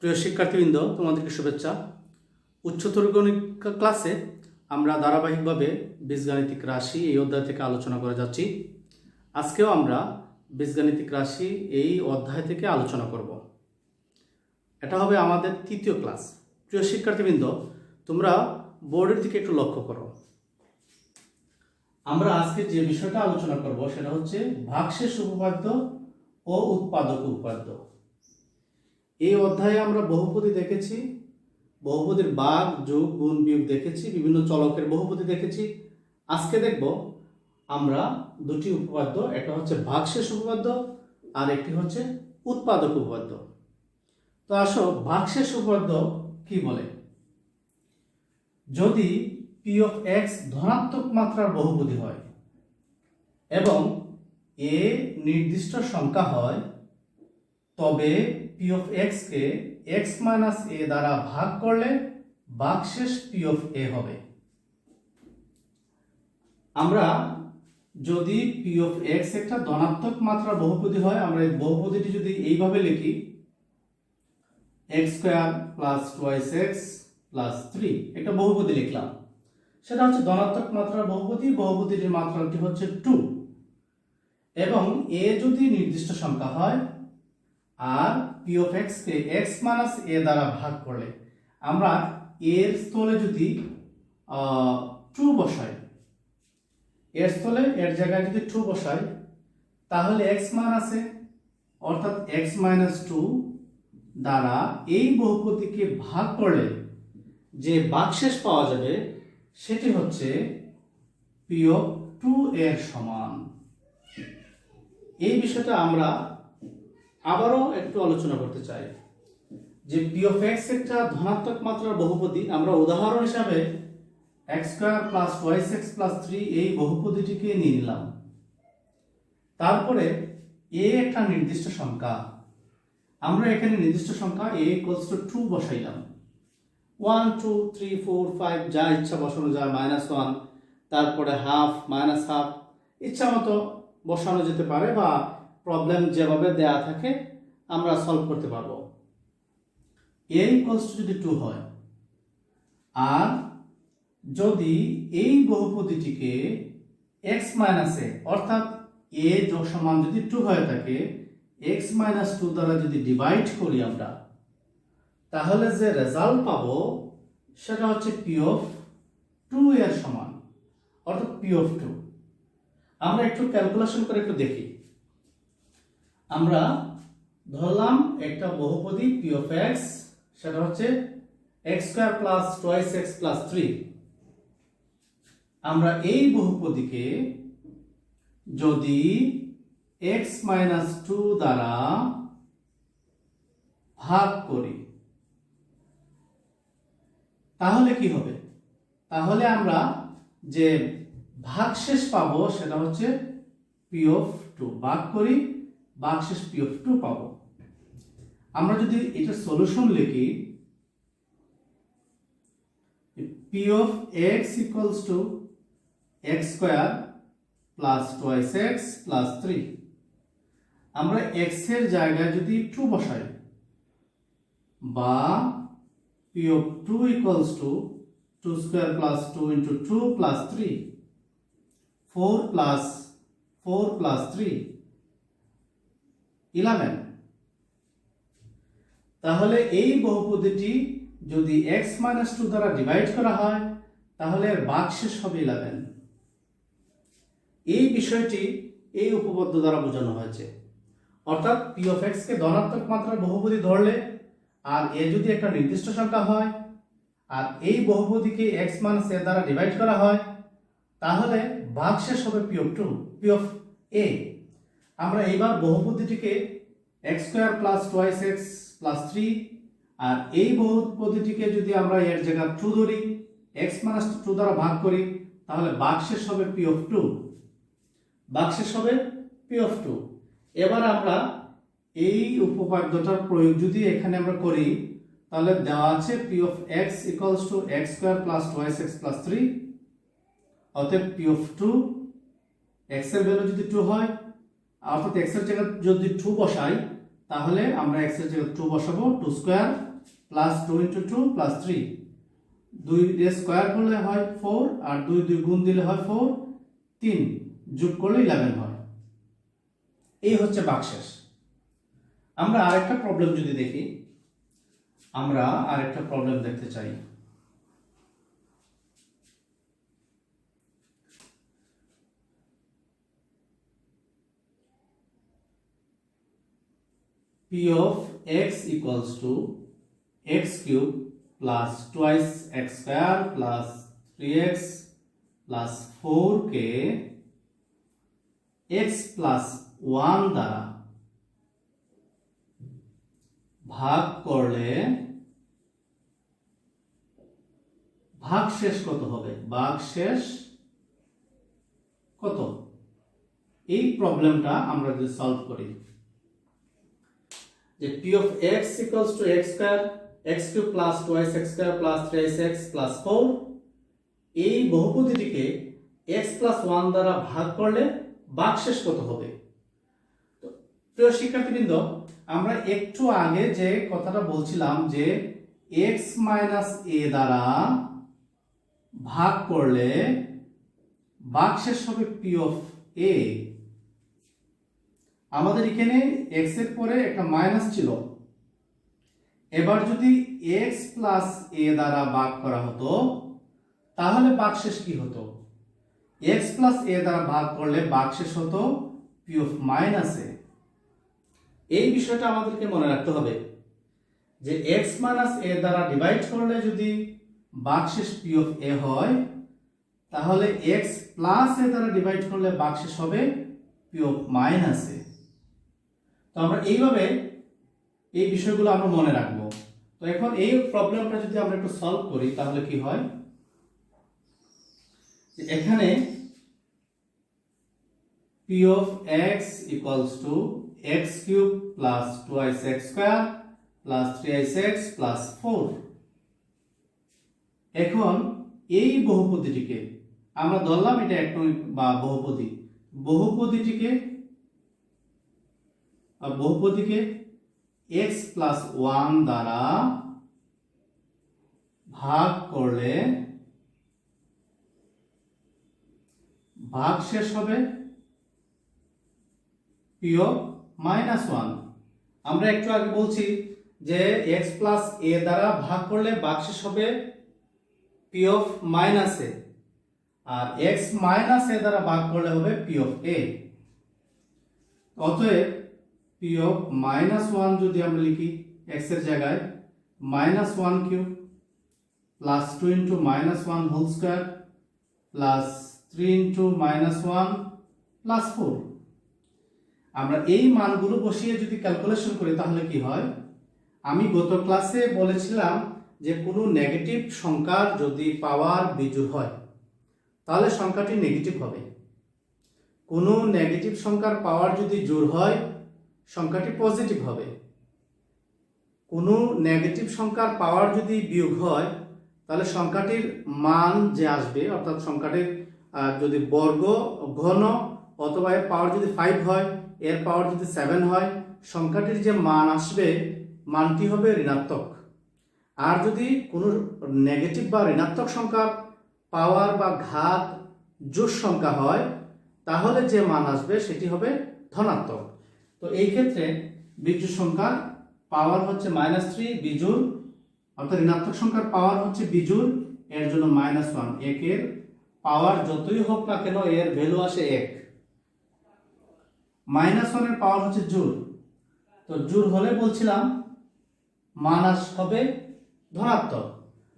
প্রিয় শিক্ষার্থীবৃন্দ, তোমাদেরকে শুভেচ্ছা। উচ্চতর গণিত ক্লাসে আমরা ধারাবাহিকভাবে বীজগাণিতিক রাশি এই অধ্যায় থেকে আলোচনা করে যাচ্ছি। আজকেও আমরা বীজগাণিতিক রাশি এই অধ্যায় থেকে আলোচনা করব। এটা হবে আমাদের তৃতীয় ক্লাস। প্রিয় শিক্ষার্থীবৃন্দ, তোমরা বোর্ডের দিকে একটু লক্ষ্য করো। আমরা আজকে যে বিষয়টা আলোচনা করব সেটা হচ্ছে ভাগশেষ উপপাদ্য ও উৎপাদক উপপাদ্য। এই অধ্যায়ে আমরা বহুপদী দেখেছি, বহুপদীর ভাগ, যোগ, গুণ, বিয়োগ দেখেছি, বিভিন্ন চলকের বহুপদী দেখেছি। আজকে দেখব আমরা দুটি উপপাদ্য, একটা হচ্ছে ভাগশেষ উপপাদ্য আর একটি হচ্ছে উৎপাদক উপপাদ্য। তো আসো, ভাগশেষ উপপাদ্য কি বলে? যদি পি অফ এক্স ধনাত্মক মাত্রার বহুপদী হয় এবং এ নির্দিষ্ট সংখ্যা হয়, তবে পি অফ এক্স কে এক্স মাইনাস এ দ্বারা ভাগ করলে ভাগশেষ পি অফ এ হবে। আমরা যদি পি অফ এক্স একটা ধনাত্মক মাত্রার বহুপদী হয়, আমরা এই বহুপদীটি যদি এইভাবে লিখি, x square plus twice X plus 3, একটা বহুপদী লিখলাম, সেটা হচ্ছে ধনাত্মক মাত্রার বহুপদী। বহুপদীটির মাত্রাটি হচ্ছে 2 এবং এ যদি নির্দিষ্ট সংখ্যা হয় আর পি অফ এক্স কে এক্স মাইনাস এ দ্বারা ভাগ করলে, আমরা এর স্থলে যদি 2 বসাই, এর স্থলে এর জায়গায় যদি 2 বসাই, তাহলে এক্স মাইনাস এ অর্থাৎ এক্স মাইনাস 2 দ্বারা এই বহুপদীকে ভাগ করলে যে ভাগশেষ পাওয়া যাবে সেটি হচ্ছে পি অফ 2 এর সমান। এই বিষয়টা আমরা আবারও একটু আলোচনা করতে চাই যে পি অফ এক্স একটা ধনাত্মক মাত্রার বহুপদী। আমরা উদাহরণ হিসাবে x square plus wise x plus 3 এই বহুপদীটিকে নিয়ে নিলাম। তারপরে এ একটা নির্দিষ্ট সংখ্যা, আমরা এখানে নির্দিষ্ট সংখ্যা এ ইকুয়ালস টু 2 বসাইলাম। 1 2 3 4 5 যা ইচ্ছা বসানো যায়, -1, তারপরে হাফ, মাইনাস হাফ, ইচ্ছা মতো বসানো যেতে পারে, বা প্রবলেম যেভাবে দেয়া থাকে আমরা সলভ করতে পারবো। এ ইকুয়ালস টু যদি 2 হয় আর যদি এই বহুপদীটিকে এক্স মাইনাস এ অর্থাৎ এ সমান যদি 2 হয়ে থাকে, এক্স মাইনাস 2 দ্বারা যদি ডিভাইড করি আমরা, তাহলে যে রেজাল্ট পাবো সেটা হচ্ছে পি অফ 2 এর সমান, অর্থাৎ পি অফ 2। আমরা একটু ক্যালকুলেশন করে একটু দেখি। আমরা ধরলাম একটা বহুপদী পি অফ এক্স, সেটা হচ্ছে x square plus twice X plus 3। আমরা এই বহুপদীকে যদি এক্স মাইনাস 2 দ্বারা ভাগ করি, তাহলে কি হবে? তাহলে আমরা যে ভাগশেষ পাবো সেটা হচ্ছে পি অফ 2। ভাগ করি, ভাগশেষ পি অফ 2 পাবো। আমরা যদি এটা সলিউশন লিখি, P of x equals to x square plus twice X plus 3, আমরা এক্স এর জায়গায় যদি 2 বসাই, বা P of 2 equals to 2 square plus 2 into 2 plus 3, 4 plus 4 plus 3 11। তাহলে এই বহুপদীটি যদি x মাইনাস 2 দ্বারা ডিভাইড করা হয়, তাহলে এর ভাগশেষ হবে 11। এই বিষয়টি এই উপপাদ্য দ্বারা বোঝানো হয়েছে। অর্থাৎ পি অফ এক্স কে ধনাত্মক মাত্রার বহুপদী ধরলে আর এ যদি একটা নির্দিষ্ট সংখ্যা হয় আর এই বহুপদীকে x মাইনাস এ দ্বারা ডিভাইড করা হয়, তাহলে ভাগশেষ হবে P of 2, P of A. আমরা এইবার বহুপদীটিকে X square plus twice X plus 3 আর এই বহুপদীটিকে যদি আমরা এর জায়গায় 2 ধরি, এক্স মাইনাস 2 দ্বারা ভাগ করি, তাহলে ভাগশেষ হবে পি অফ 2, ভাগশেষ হবে পি অফ 2। এবার আমরা এই উপপাদ্যটার প্রয়োগ যদি এখানে আমরা করি, তাহলে দেওয়া আছে P of x equals to x square plus twice X plus 3, অতএব পি অফ 2, এক্স এর ভ্যালু যদি 2 হয়, অর্থাৎ এক্স এর জায়গায় যদি 2 বসাই, তাহলে আমরা x এর জায়গায় 2 বসাবো, 2 স্কয়ার প্লাস 2 ইন্টু 2 প্লাস 3, 2 এর স্কোয়ার করলে হয় 4, আর 2 2 গুণ দিলে হয় 4, 3 যোগ করলে 11 হয়। এই হচ্ছে ভাগশেষ। আমরা আরেকটা প্রবলেম যদি দেখি, আমরা আরেকটা প্রবলেম দেখতে চাই। P of x equals to x cube plus twice x square plus 3x plus 4 K x plus 1 দ্বারা ভাগ করলে ভাগশেষ কত হবে? ভাগশেষ কত? এই প্রবলেমটা আমরা যদি সলভ করি, যে p of x equals to x square x cube plus 2x square plus 3x plus 4, এই বহুপদীটিকে x plus 1 দ্বারা ভাগ করলে ভাগশেষ কত হবে? তো প্রিয় শিক্ষার্থীবৃন্দ, আমরা একটু আগে যে কথাটা বলছিলাম যে x minus a দ্বারা ভাগ করলে ভাগশেষ হবে p of a। আমাদের এখানে x এর পরে একটা মাইনাস ছিল, এবার যদি x প্লাস a দ্বারা ভাগ করা হতো তাহলে ভাগশেষ কি হতো? x প্লাস a দ্বারা ভাগ করলে ভাগশেষ হতো p of minus a। এই বিষয়টা আমাদেরকে মনে রাখতে হবে যে x minus a দ্বারা ডিভাইড করলে যদি ভাগশেষ p of a হয়, তাহলে x প্লাস a দ্বারা ডিভাইড করলে ভাগশেষ হবে p of minus a। তো আমরা এইভাবে এই বিষয়গুলো আমরা মনে রাখবো। তো এখন এই প্রবলেমটা যদি আমরা একটু সলভ করি তাহলে কি হয়, এখানে p of x equals to x cube plus 2x square plus 3x plus 4। এখন এই বহুপদীটিকে আমরা ধরলাম এটা একটি বা বহুপদীটিকে x plus 1 দ্বারা ভাগ করলে ভাগশেষ হবে p of minus 1। আমরা একটু আগে বলছি যে x plus a দ্বারা ভাগ করলে ভাগশেষ হবে p of minus a, R x minus a দ্বারা ভাগ করলে হবে p of a। অতএব p of minus 1 যদি আমরা লিখি x এর জায়গায় minus 1 cube plus 2 into minus 1 whole square plus 3 into minus 1 plus 4। আমরা এই মানগুলো বসিয়ে যদি ক্যালকুলেশন করি তাহলে কি হয়, আমি গত ক্লাসে বলেছিলাম যে কোনো নেগেটিভ সংখ্যার যদি পাওয়ার বিজোড় হয় তাহলে সংখ্যাটি নেগেটিভ হবে, কোনো নেগেটিভ সংখ্যার পাওয়ার যদি জোড় হয় সংখ্যাটি পজিটিভ হবে, কোনো নেগেটিভ সংখ্যার পাওয়ার যদি বিয়োগ হয় তাহলে সংখ্যাটির মান যে আসবে, অর্থাৎ সংখ্যাটির যদি বর্গ ঘন অথবা এর পাওয়ার যদি 5 হয়, এর পাওয়ার যদি 7 হয়, সংখ্যাটির যে মান আসবে মানটি হবে ঋণাত্মক। আর যদি কোনো নেগেটিভ বা ঋণাত্মক সংখ্যার পাওয়ার বা ঘাত জোড় সংখ্যা হয় তাহলে যে মান আসবে সেটি হবে ধনাত্মক। তো এই ক্ষেত্রে বিজোড় সংখ্যার পাওয়ার হচ্ছে -3, বিজোড় অর্থাৎ ঋণাত্মক সংখ্যার পাওয়ার হচ্ছে বিজোড়, এর জন্য -1। একের পাওয়ার যতই হোক না কেন এর ভ্যালু আসে 1। -1 এর পাওয়ার হচ্ছে জোড়, তো জোড় হলে বলছিলাম মান হবে ধনাত্মক।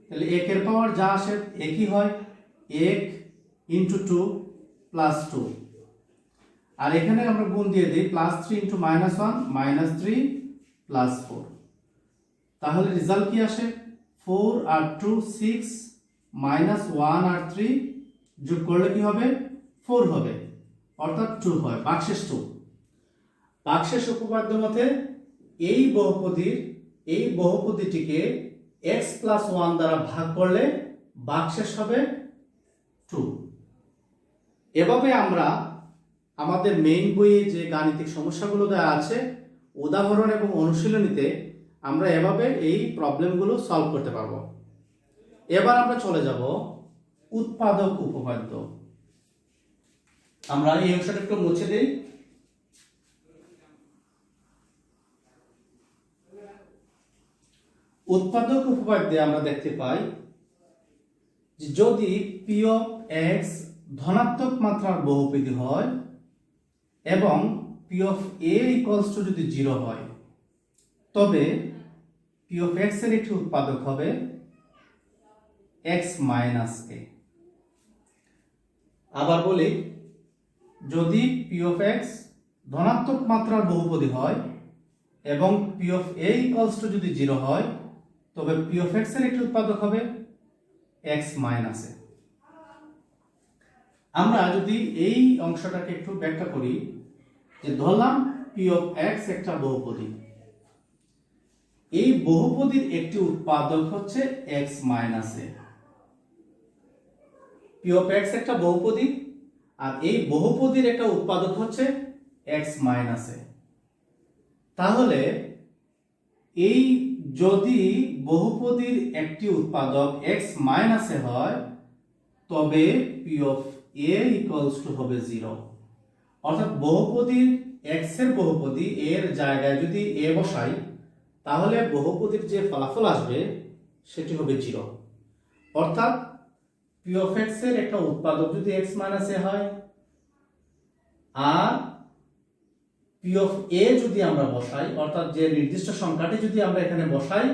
তাহলে 1 এর পাওয়ার যা আসে একই হয়, 1 into 2 plus 2, আর এখানে আমরা গুণ দিয়ে দিই +3 into -1 -3 plus 4। তাহলে রেজাল্ট কি আসে, 4 আর 2 6 -1 আর 3 যোগ করলে কি হবে 4 হবে, অর্থাৎ 2 হয়, ভাগশেষ 2। ভাগশেষ উপপাদ্য মতে এই বহুপদীটিকে x plus 1 দ্বারা ভাগ করলে ভাগশেষ হবে 2। এভাবে আমরা আমাদের মেইন বইয়ে যে গাণিতিক সমস্যাগুলো দেওয়া আছে উদাহরণ এবং অনুশীলনীতে আমরা এভাবে এই প্রবলেমগুলো সলভ করতে পারবো। এবার আমরা চলে যাব উৎপাদক উপপাদ্য। আমরা এই অংশটা একটু মুছে দেই। উৎপাদক উপপাদ্যে আমরা দেখতে পাই যে যদি পি অফ এক্স ধনাত্মক মাত্রার বহুপদী হয় এবং P of A equals to যদি 0 হয়, তবে পি অফ এক্স এর একটি উৎপাদক হবে এক্স মাইনাস এ। আবার বলি, যদি পি অফ এক্স ধনাত্মক মাত্রার বহুপদী হয় এবং P of A equals to যদি 0 হয়, তবে পি অফ এক্স এর একটি উৎপাদক হবে এক্স মাইনাস এ। আমরা যদি এই অংশটাকে একটু ব্যাখ্যা করি, যে ধরলাম পি অফ এক্স একটা বহুপদী, এই বহুপদীর একটি উৎপাদক হচ্ছে x minus A. P of x একটা বহুপদী আর এই বহুপদীর একটা উৎপাদক হচ্ছে এক্স মাইনাস এ। তাহলে এই যদি বহুপদীর একটি উৎপাদক এক্স মাইনাস এ হয়, তবে P of A equals to হবে 0। অর্থাৎ বহুপদীর এক্স এর বহুপদী এর জায়গায় যদি এ বসাই, তাহলে বহুপদীর যে ফলাফল আসবে সেটি হবে 0। অর্থাৎ পি অফ এক্স এর একটা উৎপাদক যদি এক্স মাইনাস এ হয় আর পি অফ এ যদি আমরা বসাই, অর্থাৎ যে নির্দিষ্ট সংখ্যাটি যদি আমরা এখানে বসাই,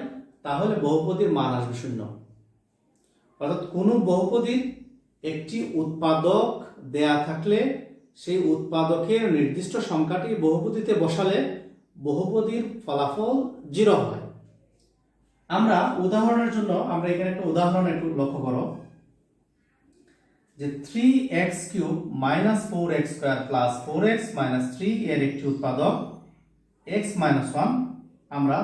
তাহলে বহুপদীর মান আসবে 0। অর্থাৎ কোনো বহুপদীর একটি উৎপাদক দেয়া থাকলে সেই উৎপাদকের নির্দিষ্ট সংখ্যাটি বহুপদীতে বসালে বহুপদীর ফলাফল 0 হয়। আমরা উদাহরণের জন্য আমরা এখানে একটা উদাহরণ একটু লক্ষ্য করো, যে 3x³ - 4x² + 4x - 3 এর একটি উৎপাদক x - 1 আমরা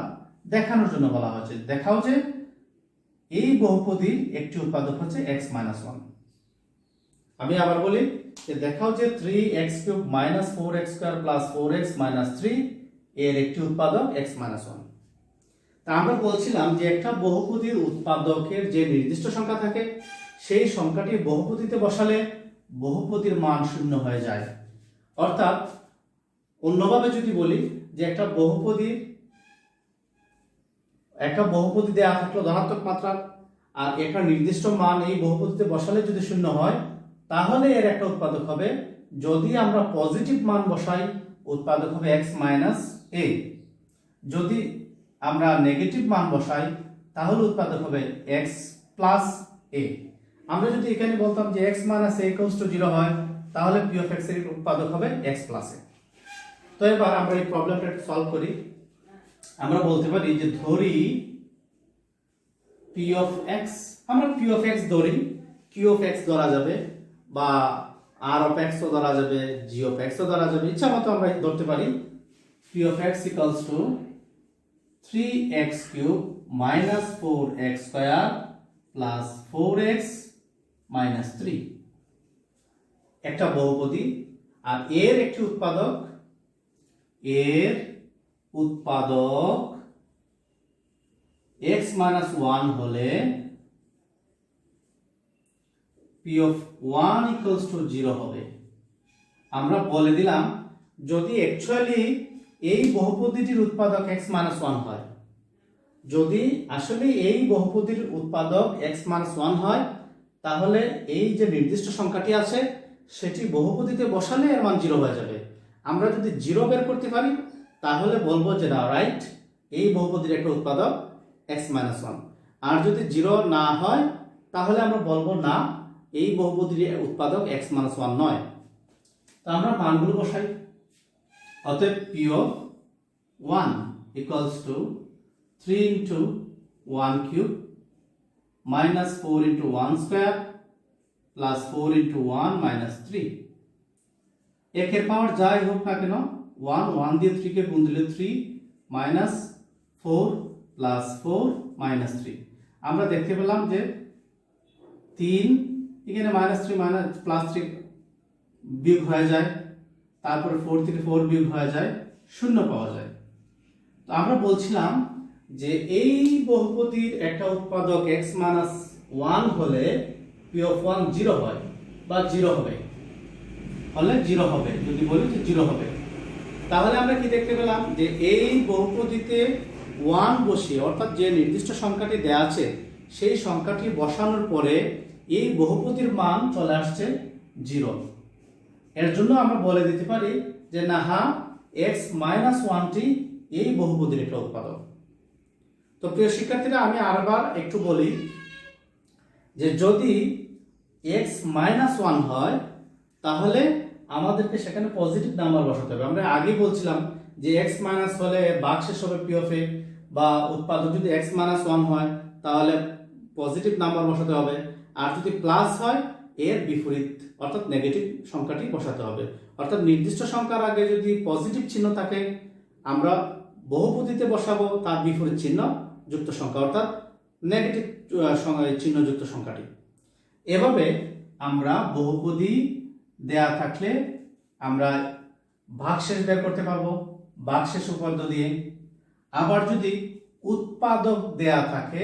দেখানোর জন্য বলা হয়েছে। দেখাও যে এই বহুপদীর একটি উৎপাদক হচ্ছে x - 1। আমি আবার বলি, যে দেখাও যে 3x³ - 4x² + 4x - 3 এর একটি উৎপাদক x - 1। তা আমরা বলছিলাম যে একটা বহুপদীর উৎপাদকের যে নির্দিষ্ট সংখ্যা থাকে, সেই সংখ্যাটি বহুপদীতে বসালে বহুপদীর মান 0 হয়ে যায়। অর্থাৎ অন্যভাবে যদি বলি, যে একটা বহুপদী দেয়া থাকলো ধনাত্মক মাত্রার, আর একটা নির্দিষ্ট মান এই বহুপদীতে বসালে যদি 0 হয়, তাহলে এর একটা উৎপাদক হবে, যদি আমরা পজিটিভ মান বসাই উৎপাদক হবে x মাইনাস এ, যদি আমরা নেগেটিভ মান বসাই তাহলে উৎপাদক হবে x প্লাস এ। আমরা যদি এখানে বলতাম যে x minus A equals to 0 হয়, তাহলে পি অফ এক্স এর উৎপাদক হবে x প্লাস এ। তো এবার আমরা এই প্রবলেমটা একটু সলভ করি। আমরা বলতে পারি যে ধরি পি অফ এক্স, আমরা পি অফ এক্স ধরি, কিউ অফ এক্স ধরা যাবে, বা আর অফ এক্স ও ধরা যাবে, জি অফ এক্স ও ধরা যাবে, ইচ্ছা মতো আমরা ধরতে পারি। P of x equals to 3x³ - 4x² + 4x - 3 একটা বহুপদী, আর এর একটি উৎপাদক x - 1 হলে p of 1 equals to 0 হবে। আমরা বলে দিলাম, যদি অ্যাকচুয়ালি এই বহুপদীটির উৎপাদক x - 1 হয়, যদি আসলে এই বহুপদীর উৎপাদক x - 1 হয়, তাহলে এই যে নির্দিষ্ট সংখ্যাটি আছে সেটি বহুপদীতে বসালে এর মান 0 হয়ে যাবে। আমরা যদি 0 বের করতে পারি, তাহলে বলবো যে না, রাইট, এই বহুপদীর একটা উৎপাদক x - 1। আর যদি 0 না হয়, তাহলে আমরা বলবো না, এই বহুপদীর উৎপাদক x - 1 নয়। তো আমরা মানগুলো বসাই। অতএব p of 1 equals to 3 into 1 cube minus 4 into 1 square plus 4 into 1 minus 3। একের পাওয়ার যাই হোক না কেন, 1 দিয়ে 3 কে গুণ দিলে 3 minus 4 plus 4 minus 3। আমরা দেখতে পেলাম যে 3 এখানে -3 +3 বিয়োগ হয়ে যায়, তারপরে 4 থেকে 4 বিয়োগ হয়ে যায়, 0 পাওয়া যায়। তো আমরা বলছিলাম যে এই বহুপদীর একটা উৎপাদক x মাইনাস 1 হলে p অফ 1 0 হয় বা 0 হবে, হলে 0 হবে, যদি বলি যে 0 হবে, তাহলে আমরা কি দেখতে পেলাম যে এই বহুপদীতে 1 বসিয়ে, অর্থাৎ যে নির্দিষ্ট সংখ্যাটি দেয়া আছে সেই সংখ্যাটি বসানোর পরে এই বহুপদীর মান চলে আসছে 0। এর জন্য আমরা বলে দিতে পারি যে না, হ্যাঁ, x মাইনাস 1টি এই বহুপদীর একটা উৎপাদক। তো প্রিয় শিক্ষার্থীরা, আমি আরেকবার একটু বলি যে যদি x মাইনাস 1 হয় তাহলে আমাদেরকে সেখানে পজিটিভ নাম্বার বসাতে হবে। আমরা আগে বলছিলাম যে x মাইনাস হলে ভাগশেষ হবে p অফ a, বা উৎপাদক যদি x মাইনাস 1 হয় তাহলে পজিটিভ নাম্বার বসাতে হবে, আর যদি প্লাস হয় এর বিপরীত অর্থাৎ নেগেটিভ সংখ্যাটি বসাতে হবে। অর্থাৎ নির্দিষ্ট সংখ্যার আগে যদি পজিটিভ চিহ্ন থাকে আমরা বহুপদীতে বসাবো তার বিপরীত চিহ্ন যুক্ত সংখ্যা, অর্থাৎ নেগেটিভ চিহ্নযুক্ত সংখ্যাটি। এভাবে আমরা বহুপদী দেয়া থাকলে আমরা ভাগশেষ বের করতে পারবো ভাগশেষ উপপাদ্য দিয়ে। আবার যদি উৎপাদক দেয়া থাকে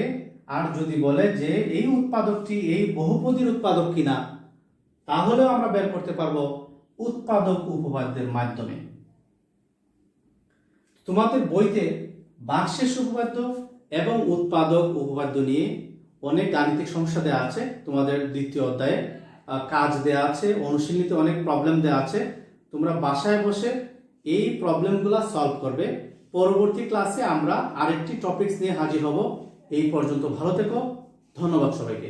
আর যদি বলে যে এই উৎপাদকটি এই বহুপদীর উৎপাদক কিনা, তাহলেও আমরা বের করতে পারবো উৎপাদক উপপাদ্যের মাধ্যমে। তোমাদের বইতে ভাগশেষ উপপাদ্য এবং উৎপাদক উপপাদ্য নিয়ে অনেক গাণিতিক সমস্যা দেওয়া আছে, তোমাদের দ্বিতীয় অধ্যায়ে কাজ দেওয়া আছে, অনুশীলনীতে অনেক প্রবলেম দেওয়া আছে। তোমরা বাসায় বসে এই প্রবলেমগুলো সলভ করবে। পরবর্তী ক্লাসে আমরা আরেকটি টপিকস নিয়ে হাজির হব। এই পর্যন্ত ভালো থেকো, ধন্যবাদ সবাইকে।